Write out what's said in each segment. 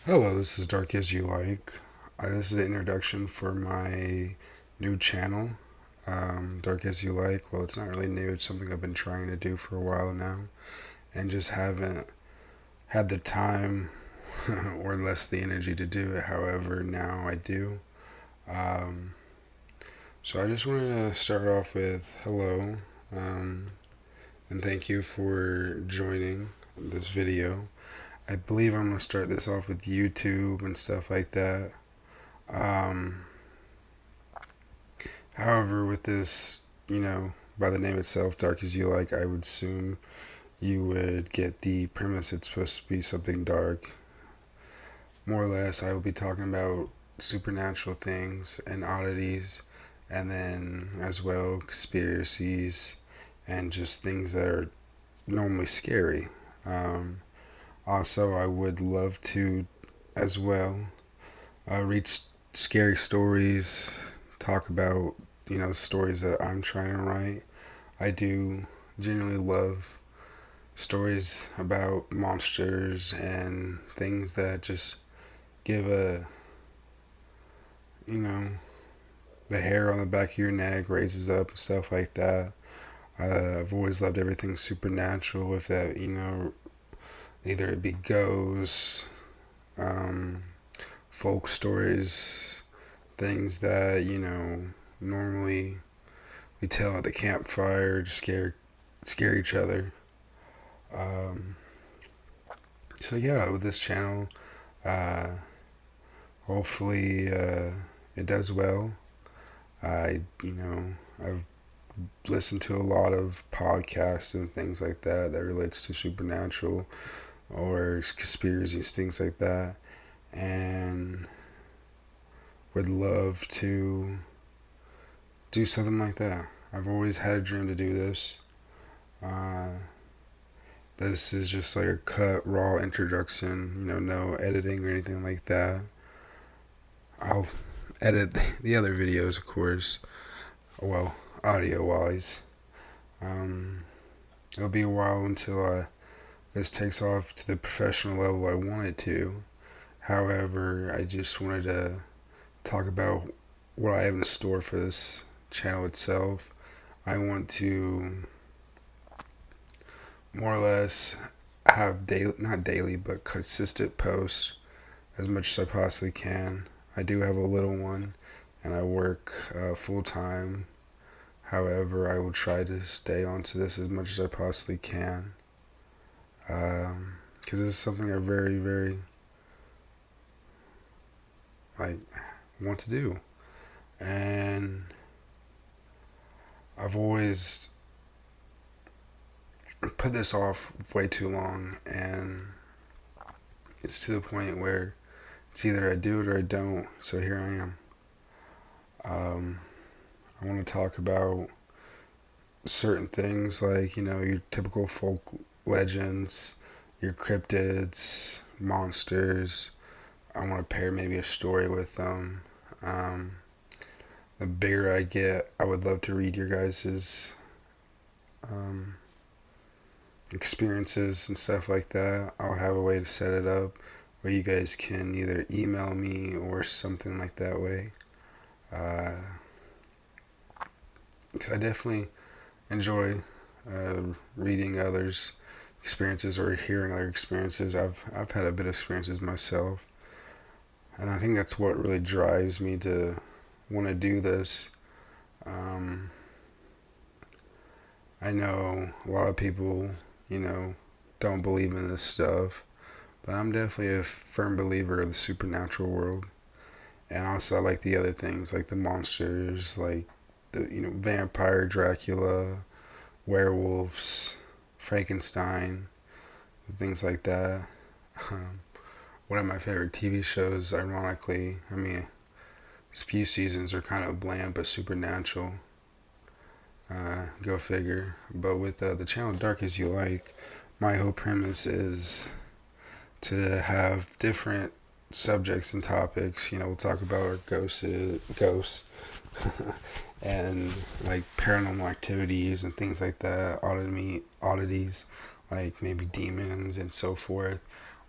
Hello, this is Dark As You Like. This is the introduction for my new channel, Dark As You Like. Well, it's not really new, it's something I've been trying to do for a while now, and just haven't had the time or less the energy to do it. However, now I do. Um, so I just wanted to start off with hello, um, and thank you for joining this video. I believe I'm going to start this off with YouTube and stuff like that. Um, However, with this, by the name itself, Dark As You Like, I would assume you would get the premise it's supposed to be something dark. More or less, I will be talking about supernatural things and oddities, and then as well conspiracies and just things that are normally scary. Um, Also, I would love to, as well, read scary stories, talk about stories that I'm trying to write. I do genuinely love stories about monsters and things that just give you know, the hair on the back of your neck raises up and stuff like that. I've always loved everything supernatural with that, either it be ghosts, um, folk stories, things that, normally we tell at the campfire to scare each other. Um, so yeah, with this channel, uh, hopefully it does well. I've listened to a lot of podcasts and things like that relates to supernatural or conspiracies, things like that, and would love to do something like that. I've always had a dream to do this. Uh, this is just like a cut, raw introduction, no editing or anything like that. I'll edit the other videos, of course, well, audio wise. Um, it'll be a while until this takes off to the professional level I want it to. However, I just wanted to talk about what I have in store for this channel itself. I want to more or less have daily, not daily, but consistent posts as much as I possibly can. I do have a little one, and I work full time. However, I will try to stay onto this as much as I possibly can, because this is something I very, very like want to do, and I've always put this off way too long, and it's to the point where it's either I do it or I don't. So here I am. Um, I want to talk about certain things like, your typical folk legends, your cryptids, monsters. I want to pair maybe a story with them. Um, the bigger I get, I would love to read your guys's um, experiences and stuff like that. I'll have a way to set it up where you guys can either email me or something like that way. Because I definitely enjoy reading others' experiences or hearing other experiences. I've had a bit of experiences myself, and I think that's what really drives me to want to do this. Um, I know a lot of people, don't believe in this stuff, but I'm definitely a firm believer of the supernatural world. And also, I like the other things, like the monsters, like the vampire, Dracula, werewolves, Frankenstein, things like that. Um, One of my favorite TV shows, ironically, I mean, these few seasons are kind of bland but supernatural. Go figure. But with the channel Dark As You Like, my whole premise is to have different subjects and topics. We'll talk about our ghosts, and like paranormal activities and things like that, oddities like maybe demons and so forth.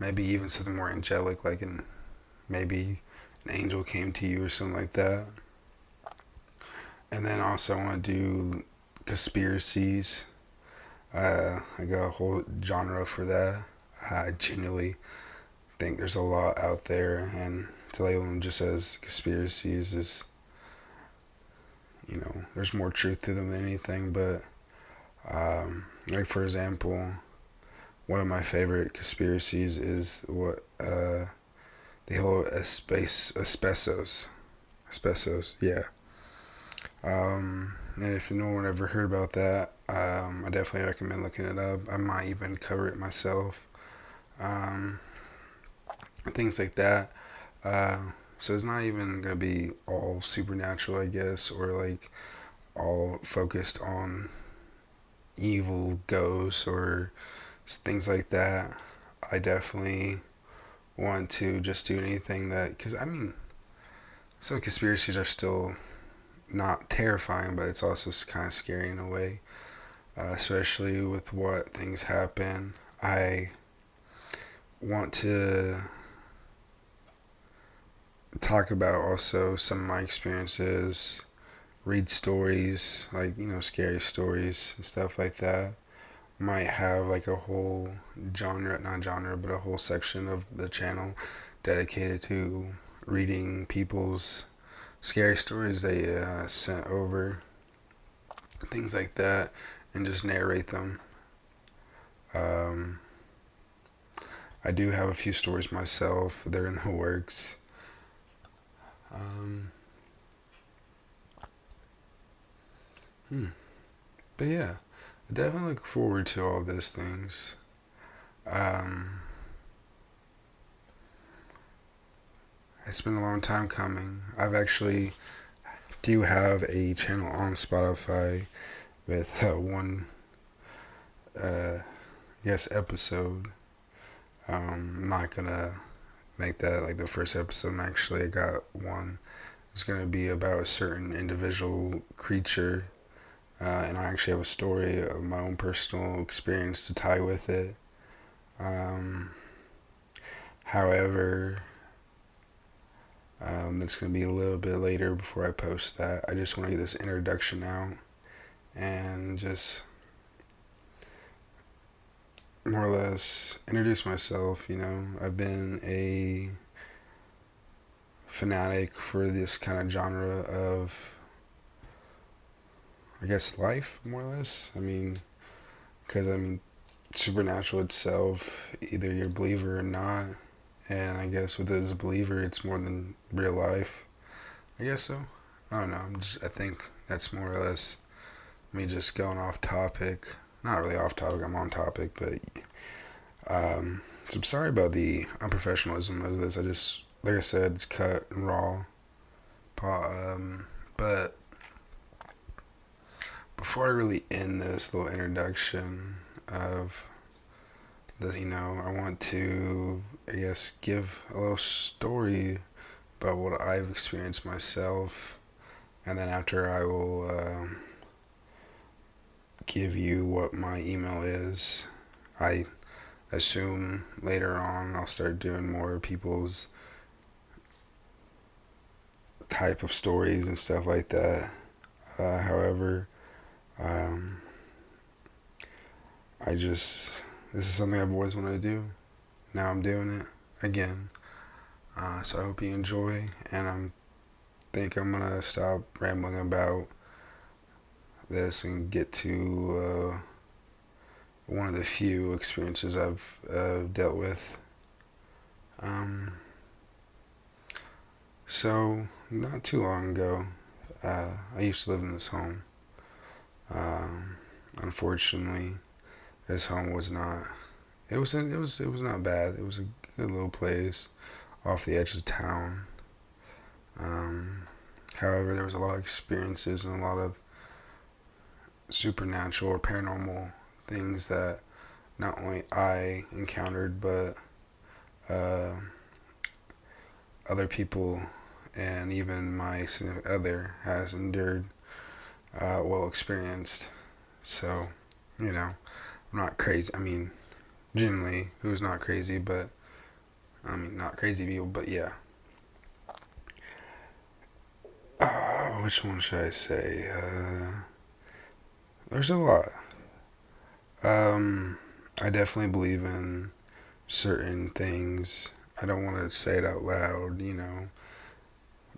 maybe even something more angelic, like maybe an angel came to you or something like that. And then also I want to do conspiracies. I got a whole genre for that. I genuinely think there's a lot out there, and to label them just as conspiracies is, there's more truth to them than anything. But like for example, one of my favorite conspiracies is what the whole asbestos, yeah. And if no one ever heard about that, I definitely recommend looking it up. I might even cover it myself. Um, Things like that. Uh, so it's not even gonna be all supernatural, I guess, or like all focused on evil ghosts or things like that. I definitely want to just do anything that, because I mean, some conspiracies are still not terrifying, but it's also kind of scary in a way, especially with what things happen. I want to talk about also some of my experiences, read stories, like, scary stories and stuff like that. Might have like a whole genre, not genre, but a whole section of the channel dedicated to reading people's scary stories they sent over, things like that, and just narrate them. Um, I do have a few stories myself. They're in the works. Um, but yeah, I definitely look forward to all these things. Um, it's been a long time coming. I've actually do have a channel on Spotify with one, uh, episode. I'm not gonna make that like the first episode. Actually, I got one. It's gonna be about a certain individual creature, and I actually have a story of my own personal experience to tie with it. Um, However, it's gonna be a little bit later before I post that. I just want to get this introduction out and just more or less introduce myself. I've been a fanatic for this kind of genre of, I guess, life, more or less. Because supernatural itself, either you're a believer or not, and I guess with it as a believer, it's more than real life. I guess so. I don't know. I think that's more or less me just going off topic. Not really off topic. I'm on topic, but so I'm sorry about the unprofessionalism of this. Like I said, it's cut and raw. But before I really end this little introduction of the, I want to, I guess, give a little story about what I've experienced myself, and then after I will give you what my email is. I assume later on I'll start doing more people's type of stories and stuff like that. However, um, this is something I've always wanted to do. Now I'm doing it again. So I hope you enjoy, and think I'm gonna stop rambling about this and get to one of the few experiences I've dealt with. So not too long ago, I used to live in this home. Um, Unfortunately, this home was not. It was not bad. It was a good little place off the edge of town. Um, However, there was a lot of experiences and a lot of supernatural or paranormal things that not only I encountered, but uh, other people and even my significant other has endured, experienced. So, I'm not crazy. Genuinely, who's not crazy, but I mean, not crazy people, but yeah. Which one should I say? There's a lot. Um, I definitely believe in certain things. I don't want to say it out loud,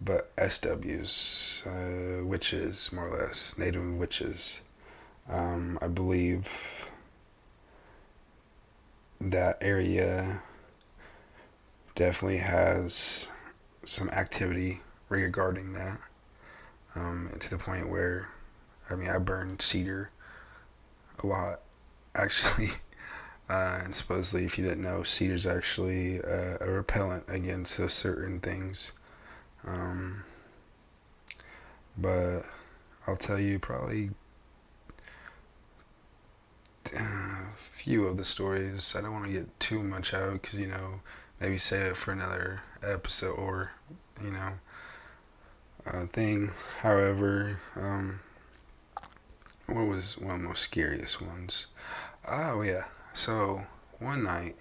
but SWs, witches, more or less, native witches. I believe that area definitely has some activity regarding that, to the point where, I mean, I burn cedar a lot, actually. And supposedly, if you didn't know, cedar's actually a repellent against certain things. Um, but I'll tell you probably a few of the stories. I don't want to get too much out because, maybe save it for another episode or, you know, thing. However, what was one of the most scariest ones? Oh, yeah. So, one night,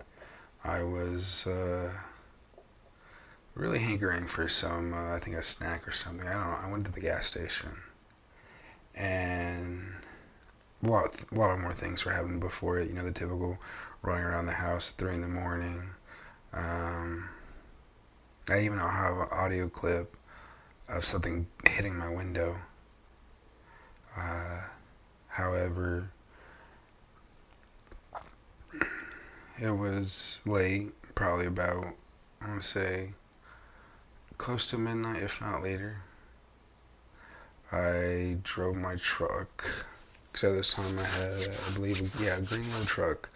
I was really hankering for some, I think a snack or something. I don't know. I went to the gas station. And a lot of more things were happening before it. The typical running around the house at 3 in the morning. Um, I even have an audio clip of something hitting my window. Uh, However, it was late, probably about, I want to say, close to midnight, if not later. I drove my truck, because at this time I had, I believe, a green little truck.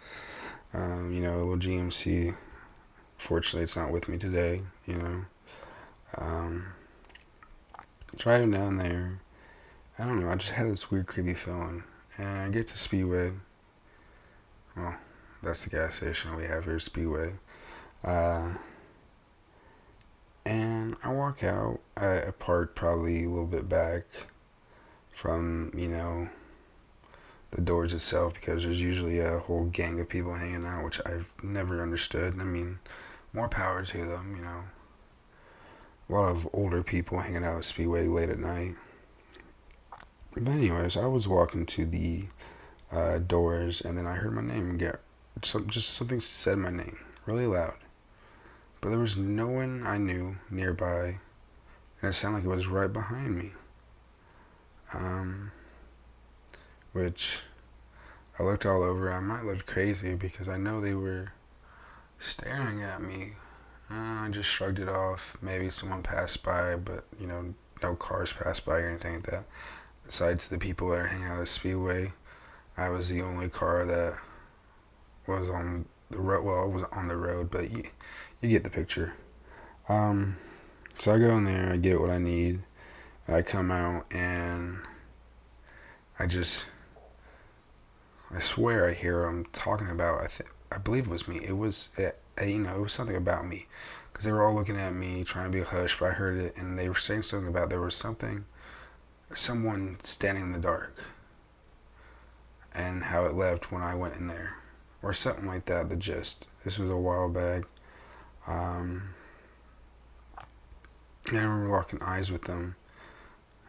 A little GMC. Fortunately, it's not with me today. Um, Driving down there, I don't know, I just had this weird, creepy feeling. And I get to Speedway. Well, that's the gas station we have here, Speedway. Uh, and I walk out. I park probably a little bit back from, the doors itself because there's usually a whole gang of people hanging out, which I've never understood. I mean, more power to them. A lot of older people hanging out at Speedway late at night. But anyways, I was walking to the doors, and then I heard my name just something said my name really loud. But there was no one I knew nearby, and it sounded like it was right behind me. Um, which I looked all over. I might look crazy because I know they were staring at me. I just shrugged it off. Maybe someone passed by, but no cars passed by or anything like that. Besides the people that are hanging out at the Speedway, I was the only car that was on the road. Well, I was on the road, but you get the picture. So I go in there, I get what I need, and I come out, and I swear I hear them talking about. I believe it was me. It was it was something about me, because they were all looking at me, trying to be hush. But I heard it, and they were saying something about there was someone standing in the dark, and how it left when I went in there, or something like that. The gist. This was a while back. And I remember locking eyes with them.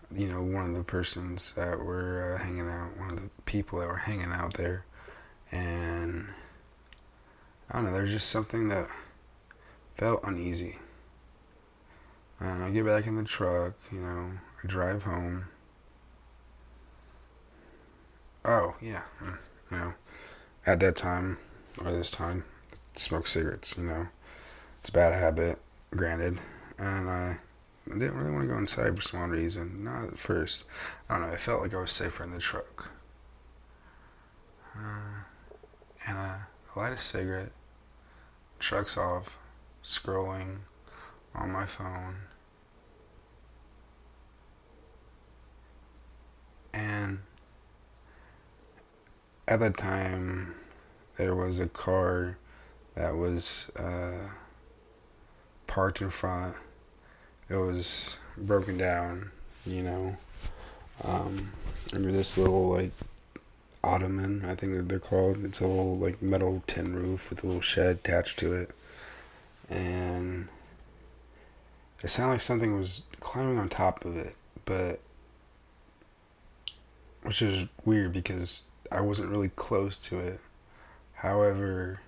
One of the persons that were hanging out, one of the people that were hanging out there, and I don't know. There's just something that felt uneasy. And I get back in the truck. I drive home. Oh yeah, at that time or this time, smoke cigarettes. It's a bad habit, granted, and I didn't really want to go inside for some odd reason. Not at first. I don't know. I felt like I was safer in the truck. And I light a cigarette. Truck's off. Scrolling on my phone. And at that time, there was a car that was parked in front. It was broken down, under this little, like, ottoman, I think that they're called. It's a little, like, metal tin roof with a little shed attached to it. and it sounded like something was climbing on top of it, but which is weird because I wasn't really close to it. However,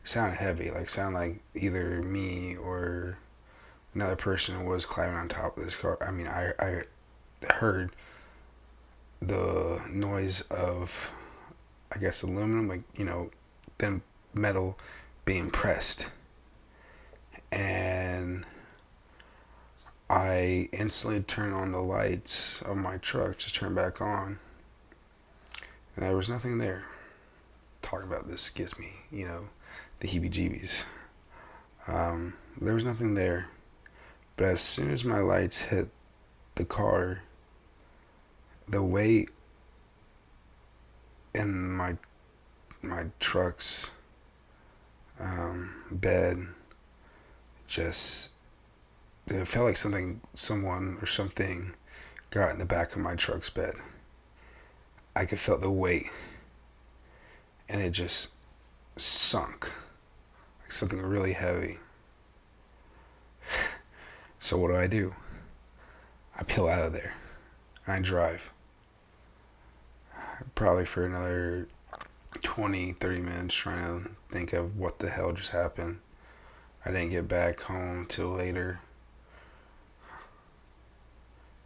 it sounded heavy, like sounded like either me or another person was climbing on top of this car. I mean, I heard the noise of, I guess, aluminum, like, then metal being pressed. And I instantly turned on the lights of my truck, just turned back on, and there was nothing there. Talking about this gives me, the heebie jeebies. There was nothing there. But as soon as my lights hit the car, the weight in my truck's bed just, it felt like someone or something got in the back of my truck's bed. I could feel the weight, and it just sunk like something really heavy. So what do? I peel out of there and I drive probably for another 20-30 minutes trying to think of what the hell just happened. I didn't get back home till later.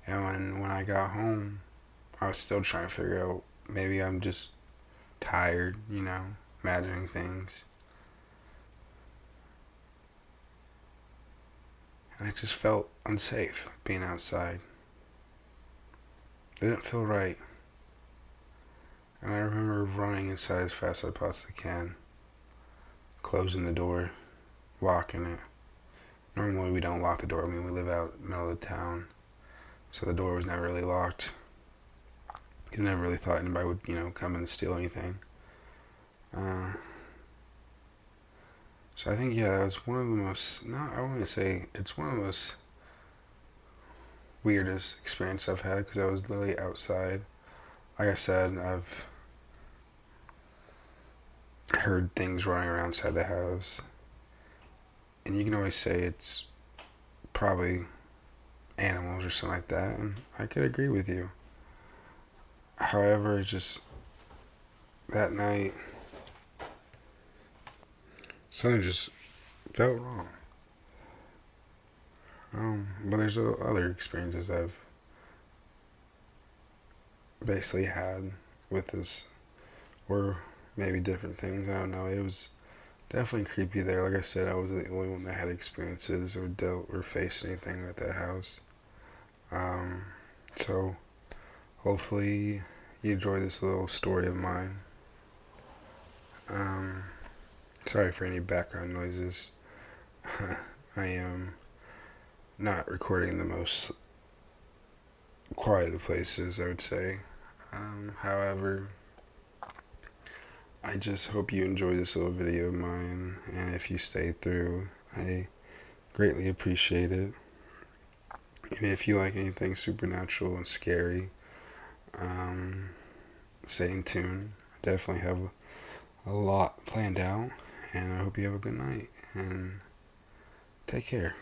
And when I got home, I was still trying to figure out, maybe I'm just tired, imagining things. And I just felt unsafe being outside. It didn't feel right. And I remember running inside as fast as I possibly can, closing the door, locking it. Normally we don't lock the door. I mean, we live out in the middle of the town, so the door was never really locked. You never really thought anybody would, come in and steal anything. So I think, yeah, that was one of the most, no, I wouldn't say, it's one of the most weirdest experiences I've had, because I was literally outside. Like I said, I've heard things running around outside the house, and you can always say it's probably animals or something like that, and I could agree with you. However, just that night, something just felt wrong. But there's other experiences I've basically had with this, or maybe different things. I don't know. It was definitely creepy there. Like I said, I wasn't the only one that had experiences or dealt or faced anything at that house. So hopefully you enjoy this little story of mine. Sorry for any background noises. I am not recording the most quiet of places, I would say. However, I just hope you enjoy this little video of mine, and if you stay through, I greatly appreciate it. And if you like anything supernatural and scary, stay in tune. I definitely have a lot planned out, and I hope you have a good night, and take care.